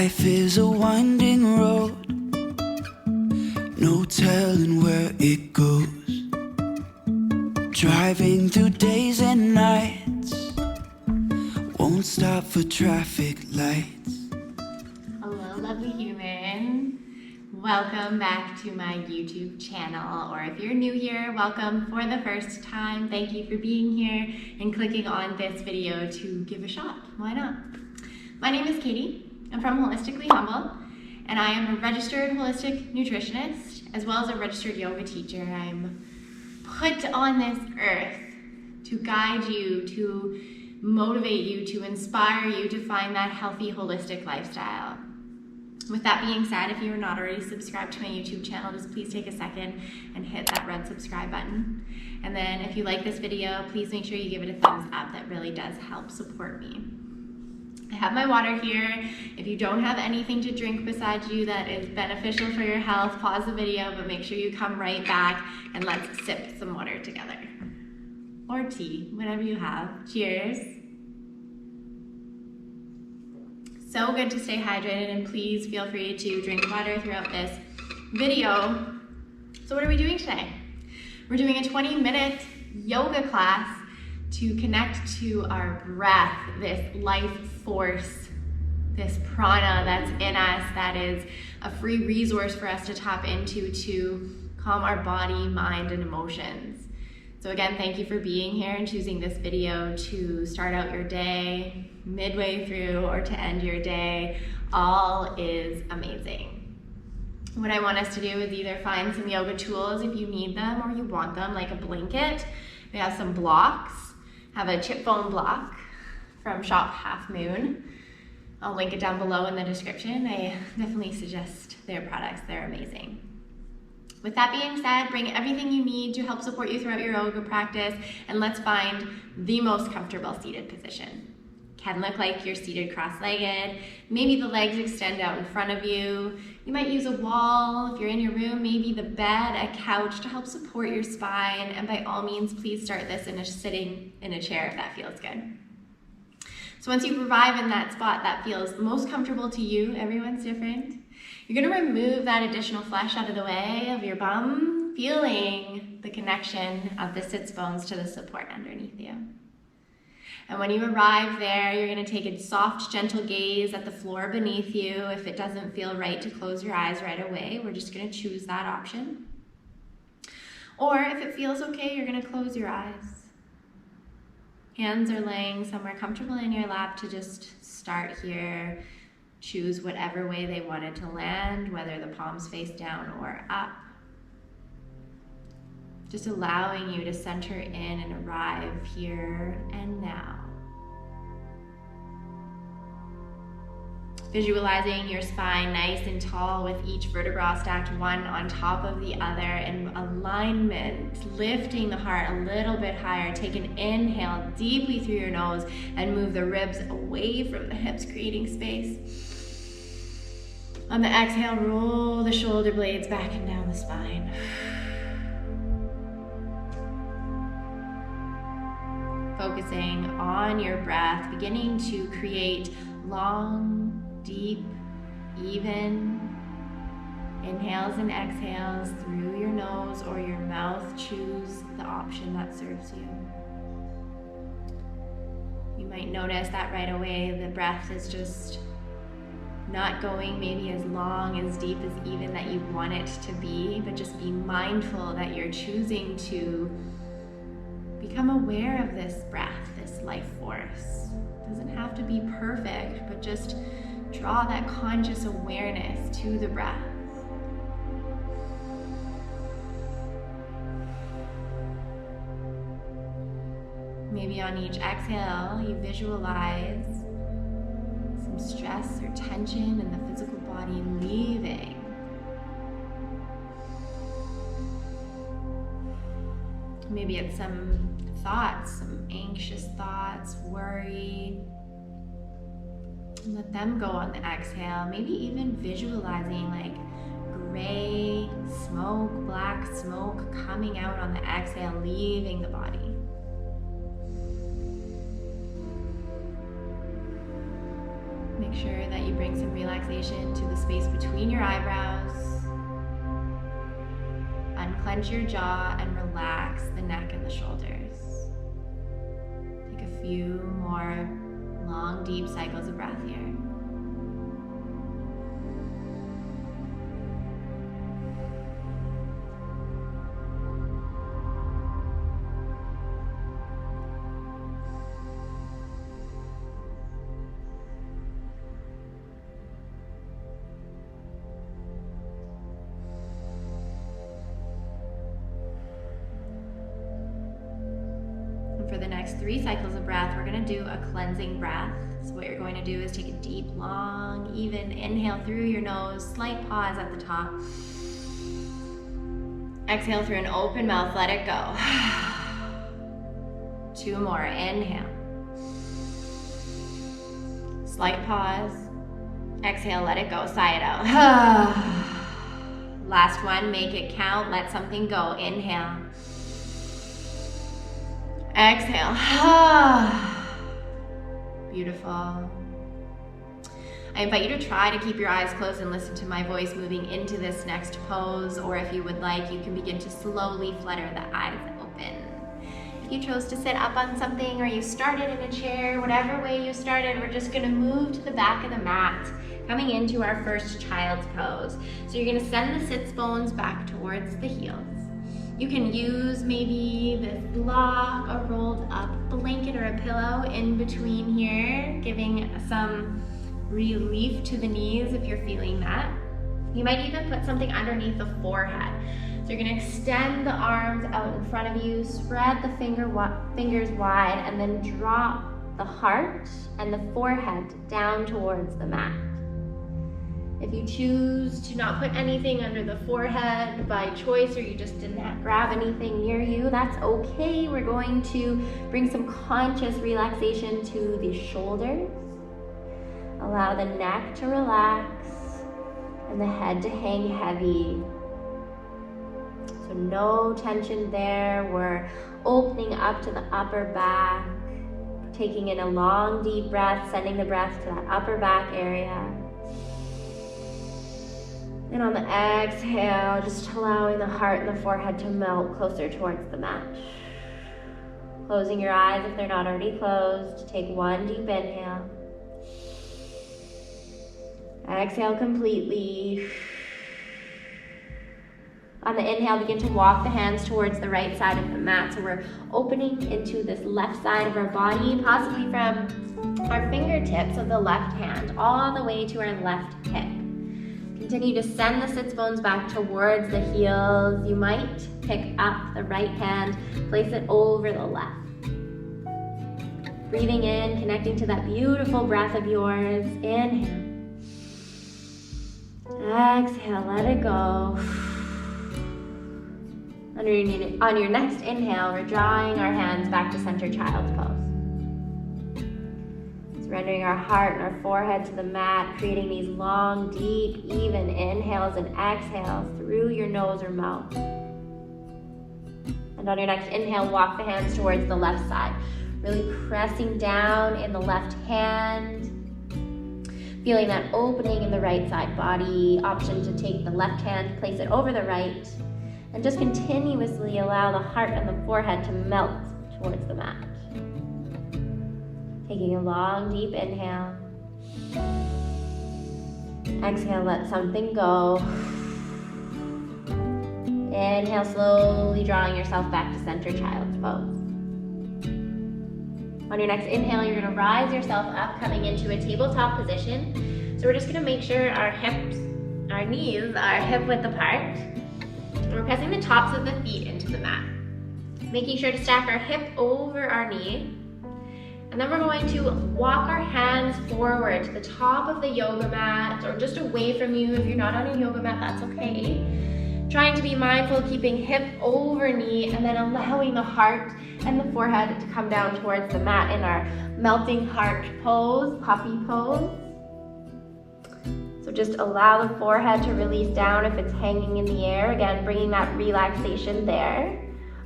Life is a winding road, no telling where it goes. Driving through days and nights, won't stop for traffic lights. Hello, lovely human. Welcome back to my YouTube channel, or if you're new here, welcome for the first time. Thank you for being here and clicking on this video to give a shot. Why not? My name is Katie. I'm from Holistically Humble, and I am a registered holistic nutritionist as well as a registered yoga teacher. I'm put on this earth to guide you, to motivate you, to inspire you to find that healthy, holistic lifestyle. With that being said, if you are not already subscribed to my YouTube channel, just please take a second and hit that red subscribe button. And then if you like this video, please make sure you give it a thumbs up. That really does help support me. I have my water here. If you don't have anything to drink beside you that is beneficial for your health, pause the video, but make sure you come right back and let's sip some water together. Or tea, whatever you have. Cheers. So good to stay hydrated, and please feel free to drink water throughout this video. So what are we doing today? We're doing a 20-minute yoga class to connect to our breath, this life force, this prana that's in us, that is a free resource for us to tap into to calm our body, mind, and emotions. So again, thank you for being here and choosing this video to start out your day, midway through, or to end your day. All is amazing. What I want us to do is either find some yoga tools if you need them or you want them, like a blanket. We have some blocks. Have a chip foam block from Shop Half Moon. I'll link it down below in the description. I definitely suggest their products. They're amazing. With that being said, bring everything you need to help support you throughout your yoga practice, and let's find the most comfortable seated position. Can look like you're seated cross-legged. Maybe the legs extend out in front of you. You might use a wall if you're in your room, maybe the bed, a couch to help support your spine. And by all means, please start this sitting in a chair if that feels good. So once you arrive in that spot that feels most comfortable to you, everyone's different, you're gonna remove that additional flesh out of the way of your bum, feeling the connection of the sits bones to the support underneath you. And when you arrive there, you're gonna take a soft, gentle gaze at the floor beneath you. If it doesn't feel right to close your eyes right away, we're just gonna choose that option. Or if it feels okay, you're gonna close your eyes. Hands are laying somewhere comfortable in your lap to just start here. Choose whatever way they wanted to land, whether the palms face down or up. Just allowing you to center in and arrive here and now. Visualizing your spine nice and tall with each vertebra stacked one on top of the other in alignment, lifting the heart a little bit higher. Take an inhale deeply through your nose and move the ribs away from the hips, creating space. On the exhale, roll the shoulder blades back and down the spine. Focusing on your breath, beginning to create long, deep, even inhales and exhales through your nose or your mouth. Choose the option that serves you. You might notice that right away the breath is just not going maybe as long, as deep, as even that you want it to be, but just be mindful that you're choosing to become aware of this breath, this life force. It doesn't have to be perfect, but just draw that conscious awareness to the breath. Maybe on each exhale, you visualize some stress or tension in the physical body leaving. Maybe it's some thoughts, some anxious thoughts, worry. And let them go on the exhale. Maybe even visualizing like gray smoke, black smoke coming out on the exhale, leaving the body. Make sure that you bring some relaxation to the space between your eyebrows. Unclench your jaw and relax the neck and the shoulders. Take a few more long, deep cycles of breath here. For the next 3 cycles of breath, we're going to do a cleansing breath. So what you're going to do is take a deep, long, even inhale through your nose, slight pause at the top. Exhale through an open mouth, let it go. 2 more, inhale. Slight pause. Exhale, let it go, sigh it out. Last one, make it count, let something go. Inhale. Exhale. Beautiful. I invite you to try to keep your eyes closed and listen to my voice moving into this next pose, or if you would like, you can begin to slowly flutter the eyes open. If you chose to sit up on something or you started in a chair, whatever way you started, we're just going to move to the back of the mat, coming into our first child's pose. So you're going to send the sits bones back towards the heels. You can use maybe this block, a rolled up blanket or a pillow in between here, giving some relief to the knees if you're feeling that. You might even put something underneath the forehead. So you're gonna extend the arms out in front of you, spread the fingers wide, and then drop the heart and the forehead down towards the mat. If you choose to not put anything under the forehead by choice, or you just didn't grab anything near you, that's okay. We're going to bring some conscious relaxation to the shoulders. Allow the neck to relax and the head to hang heavy. So no tension there. We're opening up to the upper back, taking in a long, deep breath, sending the breath to that upper back area. And on the exhale, just allowing the heart and the forehead to melt closer towards the mat. Closing your eyes if they're not already closed. Take 1 deep inhale. Exhale completely. On the inhale, begin to walk the hands towards the right side of the mat. So we're opening into this left side of our body, possibly from our fingertips of the left hand all the way to our left hip. Continue to send the sits bones back towards the heels. You might pick up the right hand, place it over the left. Breathing in, connecting to that beautiful breath of yours. Inhale. Exhale, let it go. On your next inhale, we're drawing our hands back to center child's pose. Surrendering our heart and our forehead to the mat, creating these long, deep, even inhales and exhales through your nose or mouth. And on your next inhale, walk the hands towards the left side. Really pressing down in the left hand. Feeling that opening in the right side body. Option to take the left hand, place it over the right. And just continuously allow the heart and the forehead to melt towards the mat. Taking a long, deep inhale. Exhale, let something go. Inhale, slowly drawing yourself back to center child's pose. On your next inhale, you're gonna rise yourself up, coming into a tabletop position. So we're just gonna make sure our hips, our knees are hip width apart. And we're pressing the tops of the feet into the mat. Making sure to stack our hip over our knee. And then we're going to walk our hands forward to the top of the yoga mat, or just away from you. If you're not on a yoga mat, that's okay. Trying to be mindful, keeping hip over knee, and then allowing the heart and the forehead to come down towards the mat in our melting heart pose, puppy pose. So just allow the forehead to release down if it's hanging in the air. Again, bringing that relaxation there.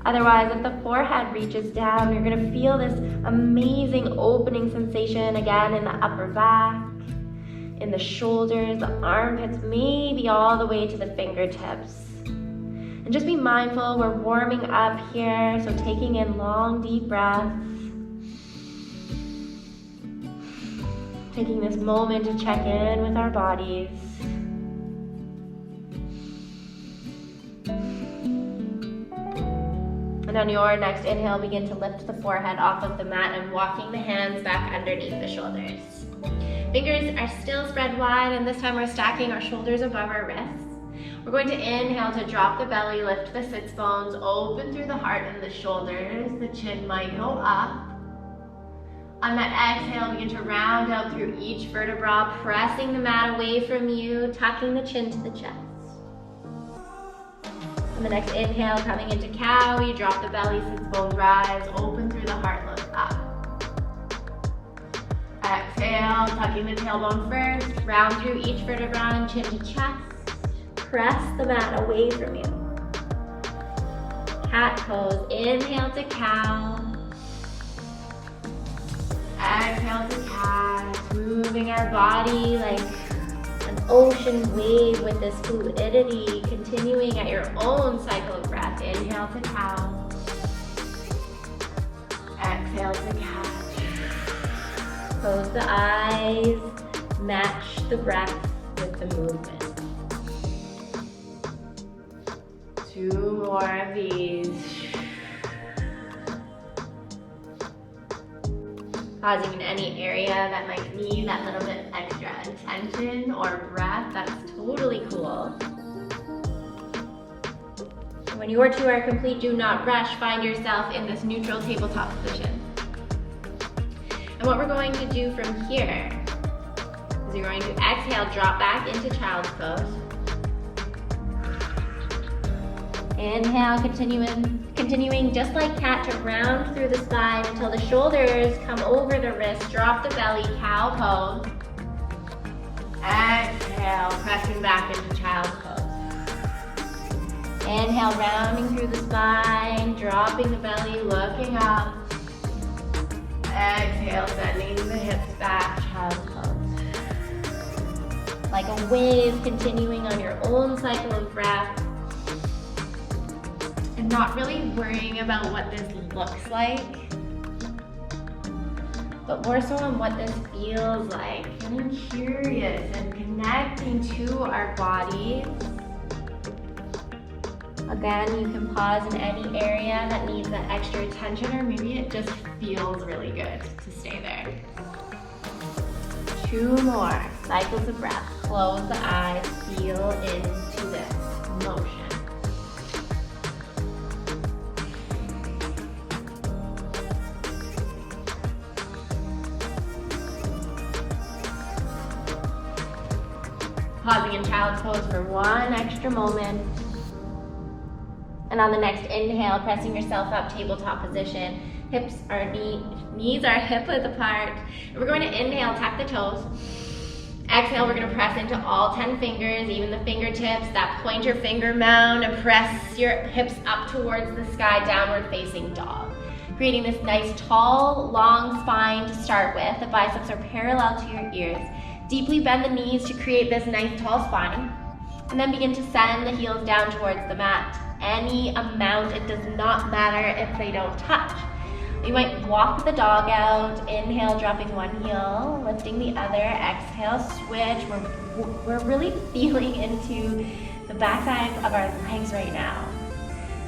Otherwise, if the forehead reaches down, you're gonna feel this amazing opening sensation again in the upper back. in the shoulders, the armpits, maybe all the way to the fingertips. And just be mindful, we're warming up here, so taking in long, deep breaths. Taking this moment to check in with our bodies. And on your next inhale, begin to lift the forehead off of the mat and walking the hands back underneath the shoulders. Fingers are still spread wide, and this time we're stacking our shoulders above our wrists. We're going to inhale to drop the belly, lift the sits bones, open through the heart and the shoulders. The chin might go up. On that exhale, begin to round out through each vertebra, pressing the mat away from you, tucking the chin to the chest. On the next inhale, coming into cow, you drop the belly, sits bones rise, open through the heart, look up. Exhale, tucking the tailbone first, round through each vertebra and chin to chest. Press the mat away from you. Cat pose, inhale to cow. Exhale to cat, moving our body like an ocean wave with this fluidity, continuing at your own cycle of breath. Inhale to cow. Exhale to cat. Close the eyes, match the breath with the movement. 2 more of these. Pausing in any area that might need that little bit extra attention or breath, that's totally cool. When your 2 are complete, do not rush. Find yourself in this neutral tabletop position. And what we're going to do from here is you're going to exhale, drop back into child's pose. Inhale, continuing just like cat to round through the spine until the shoulders come over the wrist. Drop the belly, cow pose. Exhale, pressing back into child's pose. Inhale, rounding through the spine, dropping the belly, looking up. Exhale, bending the hips back, child's pose. Like a wave, continuing on your own cycle of breath. And not really worrying about what this looks like, but more so on what this feels like. Getting curious and connecting to our bodies. Again, you can pause in any area that needs that extra attention, or maybe it just feels really good to stay there. 2 more cycles of breath. Close the eyes, feel into this motion. Pausing in child's pose for 1 extra moment. And on the next inhale, pressing yourself up, tabletop position. Knees are hip width apart. And we're going to inhale, tuck the toes. Exhale, we're going to press into all 10 fingers, even the fingertips, that pointer finger mound, and press your hips up towards the sky, downward facing dog. Creating this nice tall, long spine to start with. The biceps are parallel to your ears. Deeply bend the knees to create this nice tall spine. And then begin to send the heels down towards the mat. Any amount, it does not matter if they don't touch. You might walk the dog out. Inhale, dropping 1 heel, lifting the other. Exhale, switch. We're really feeling into the backside of our legs right now.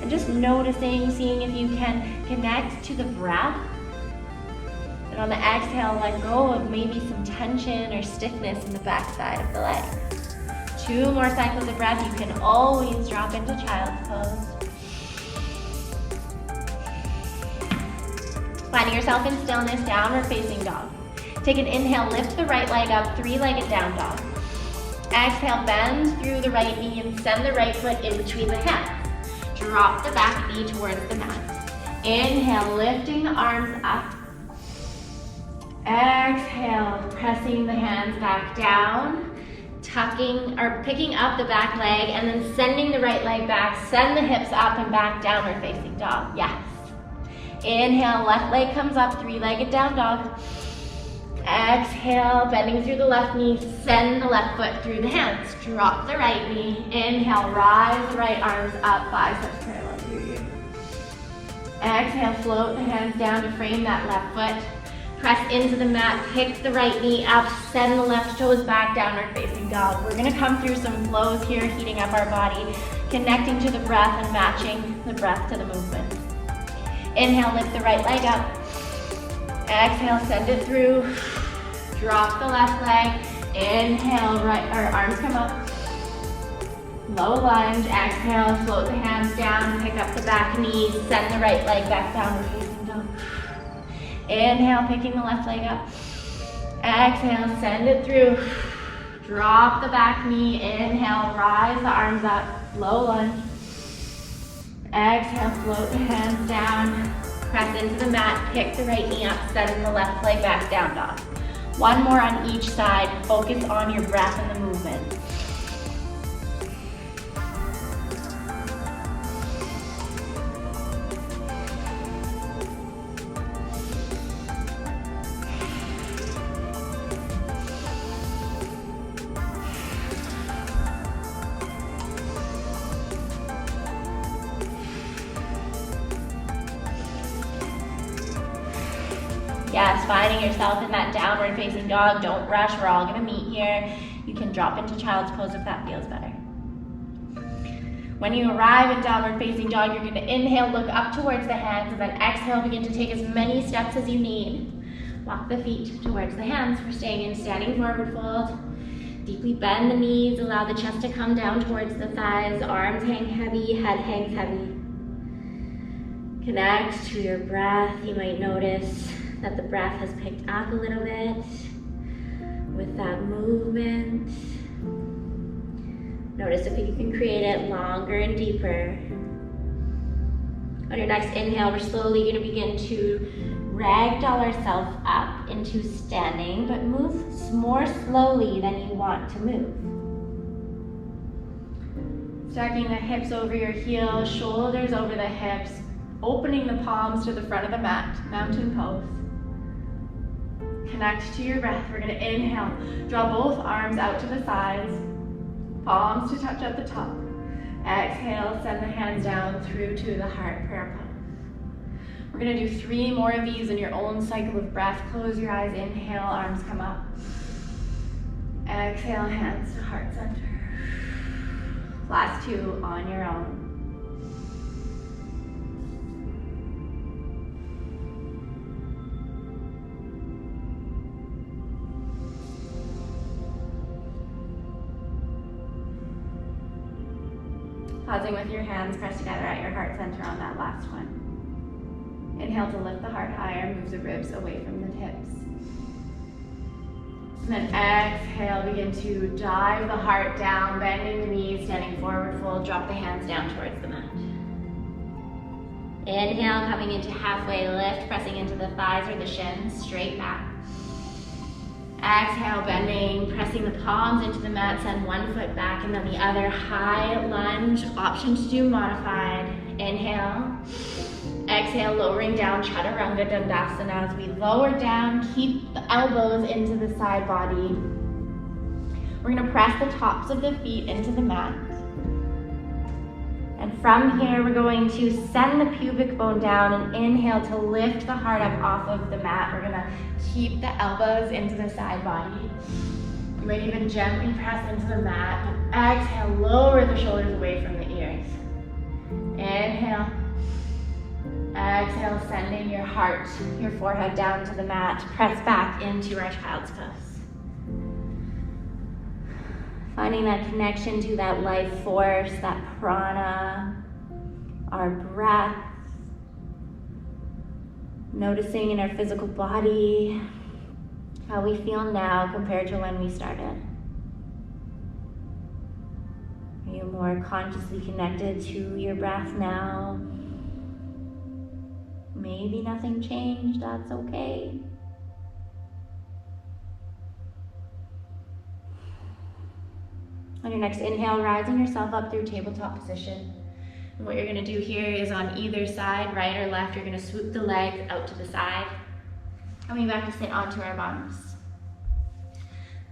And just noticing, seeing if you can connect to the breath. And on the exhale, let go of maybe some tension or stiffness in the backside of the leg. 2 more cycles of breath. You can always drop into child's pose. Finding yourself in stillness, downward facing dog. Take an inhale, lift the right leg up, 3-legged down dog. Exhale, bend through the right knee and send the right foot in between the hands. Drop the back knee towards the mat. Inhale, lifting the arms up. Exhale, pressing the hands back down, tucking or picking up the back leg and then sending the right leg back. Send the hips up and back, downward facing dog. Yes. Inhale, left leg comes up, 3-legged down dog. Exhale, bending through the left knee, send the left foot through the hands. Drop the right knee. Inhale, rise the right arms up, biceps parallel to your ear. Exhale, float the hands down to frame that left foot. Press into the mat, pick the right knee up, send the left toes back, downward facing dog. We're gonna come through some flows here, heating up our body, connecting to the breath and matching the breath to the movement. Inhale, lift the right leg up. Exhale, send it through. Drop the left leg. Inhale, arms come up. Low lunge. Exhale, float the hands down. Pick up the back knee. Send the right leg back, downward facing dog. Inhale, picking the left leg up. Exhale, send it through. Drop the back knee. Inhale, rise the arms up. Low lunge. Exhale, float the hands down. Press into the mat, pick the right knee up, send the left leg back, down dog. One more on each side. Focus on your breath and the movement. Yes, finding yourself in that downward facing dog. Don't rush, we're all gonna meet here. You can drop into child's pose if that feels better. When you arrive in downward facing dog, you're gonna inhale, look up towards the hands, and then exhale, begin to take as many steps as you need. Walk the feet towards the hands. We're staying in standing forward fold. Deeply bend the knees, allow the chest to come down towards the thighs, arms hang heavy, head hangs heavy. Connect to your breath. You might notice that the breath has picked up a little bit with that movement. Notice if you can create it longer and deeper. On your next inhale, we're slowly going to begin to ragdoll ourselves up into standing, but move more slowly than you want to move. Stacking the hips over your heels, shoulders over the hips, opening the palms to the front of the mat, mountain pose. Connect to your breath. We're going to inhale. Draw both arms out to the sides. Palms to touch at the top. Exhale, send the hands down through to the heart, prayer pose. We're going to do 3 more of these in your own cycle of breath. Close your eyes. Inhale, arms come up. Exhale, hands to heart center. Last 2 on your own. Pausing with your hands pressed together at your heart center on that last one. Inhale to lift the heart higher, move the ribs away from the hips. And then exhale, begin to dive the heart down, bending the knees, standing forward fold, drop the hands down towards the mat. Inhale, coming into halfway lift, pressing into the thighs or the shins, straight back. Exhale, bending, pressing the palms into the mat, send one foot back and then the other, high lunge, option to do modified. Inhale, exhale, lowering down, Chaturanga Dandasana. As we lower down, keep the elbows into the side body. We're gonna press the tops of the feet into the mat. And from here, we're going to send the pubic bone down and inhale to lift the heart up off of the mat. We're gonna keep the elbows into the side body. You might even gently press into the mat. And exhale, lower the shoulders away from the ears. Inhale. Exhale, sending your heart, your forehead down to the mat. Press back into our child's pose. Finding that connection to that life force, that prana, our breath. Noticing in our physical body how we feel now compared to when we started. Are you more consciously connected to your breath now? Maybe nothing changed, that's okay. On your next inhale, rising yourself up through tabletop position. And what you're gonna do here is on either side, right or left, you're gonna swoop the legs out to the side. Coming back to sit onto our bottoms.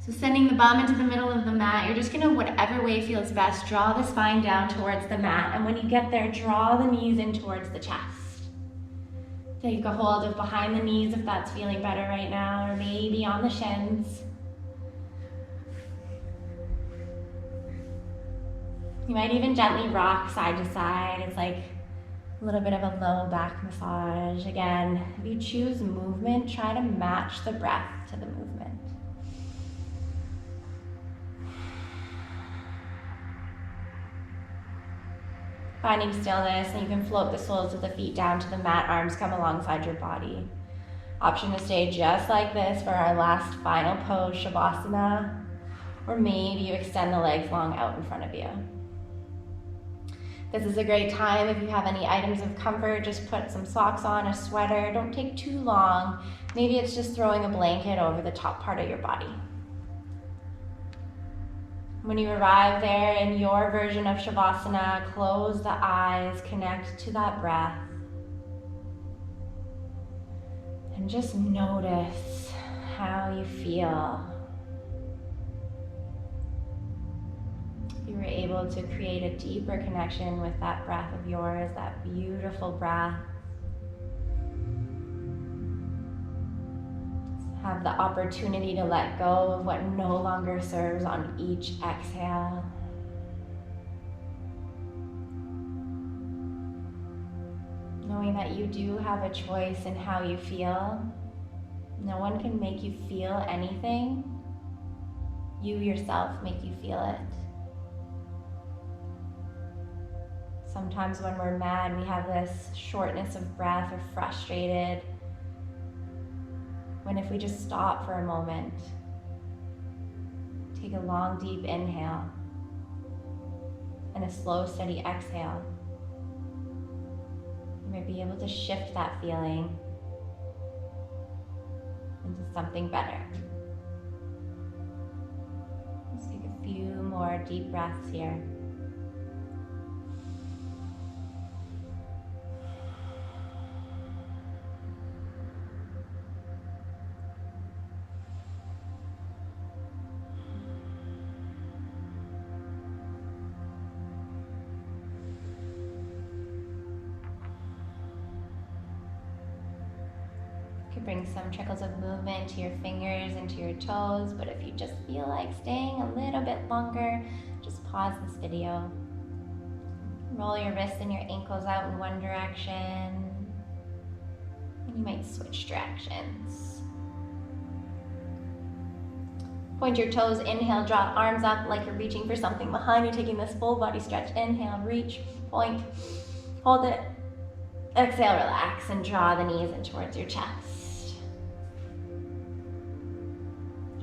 So sending the bum into the middle of the mat, you're just gonna, whatever way feels best, draw the spine down towards the mat. And when you get there, draw the knees in towards the chest. Take a hold of behind the knees if that's feeling better right now, or maybe on the shins. You might even gently rock side to side. It's like a little bit of a low back massage. Again, if you choose movement, try to match the breath to the movement. Finding stillness, and you can float the soles of the feet down to the mat, arms come alongside your body. Option to stay just like this for our last final pose, Shavasana, or maybe you extend the legs long out in front of you. This is a great time. If you have any items of comfort, just put some socks on, a sweater. Don't take too long. Maybe it's just throwing a blanket over the top part of your body. When you arrive there in your version of Shavasana, close the eyes, connect to that breath. And just notice how you feel. You were able to create a deeper connection with that breath of yours, that beautiful breath. Have the opportunity to let go of what no longer serves on each exhale. Knowing that you do have a choice in how you feel. No one can make you feel anything. You yourself make you feel it. Sometimes when we're mad, we have this shortness of breath or frustrated. When if we just stop for a moment, take a long, deep inhale and a slow, steady exhale, you might be able to shift that feeling into something better. Let's take a few more deep breaths here. Bring some trickles of movement to your fingers and to your toes, but if you just feel like staying a little bit longer, just pause this video. Roll your wrists and your ankles out in one direction, and you might switch directions. Point your toes, inhale, draw arms up like you're reaching for something behind you, taking this full body stretch. Inhale, reach, point, hold it. Exhale, relax, and draw the knees in towards your chest.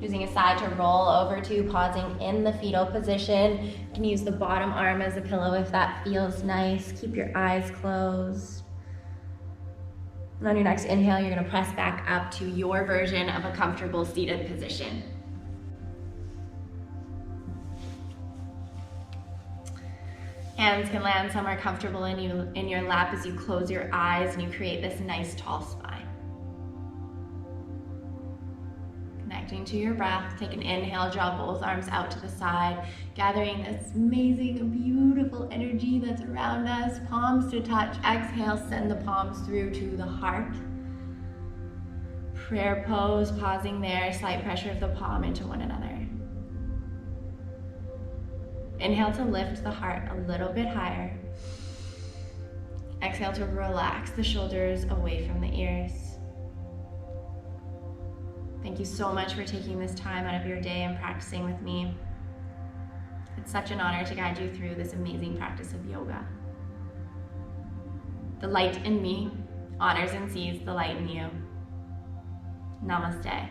Choosing a side to roll over to, pausing in the fetal position. You can use the bottom arm as a pillow if that feels nice. Keep your eyes closed. And on your next inhale, you're gonna press back up to your version of a comfortable seated position. Hands can land somewhere comfortable in your lap as you close your eyes and you create this nice tall spine. Connecting to your breath, take an inhale, draw both arms out to the side, gathering this amazing, beautiful energy that's around us. Palms to touch, exhale, send the palms through to the heart. Prayer pose, pausing there, slight pressure of the palm into one another. Inhale to lift the heart a little bit higher. Exhale to relax the shoulders away from the ears. Thank you so much for taking this time out of your day and practicing with me. It's such an honor to guide you through this amazing practice of yoga. The light in me honors and sees the light in you. Namaste.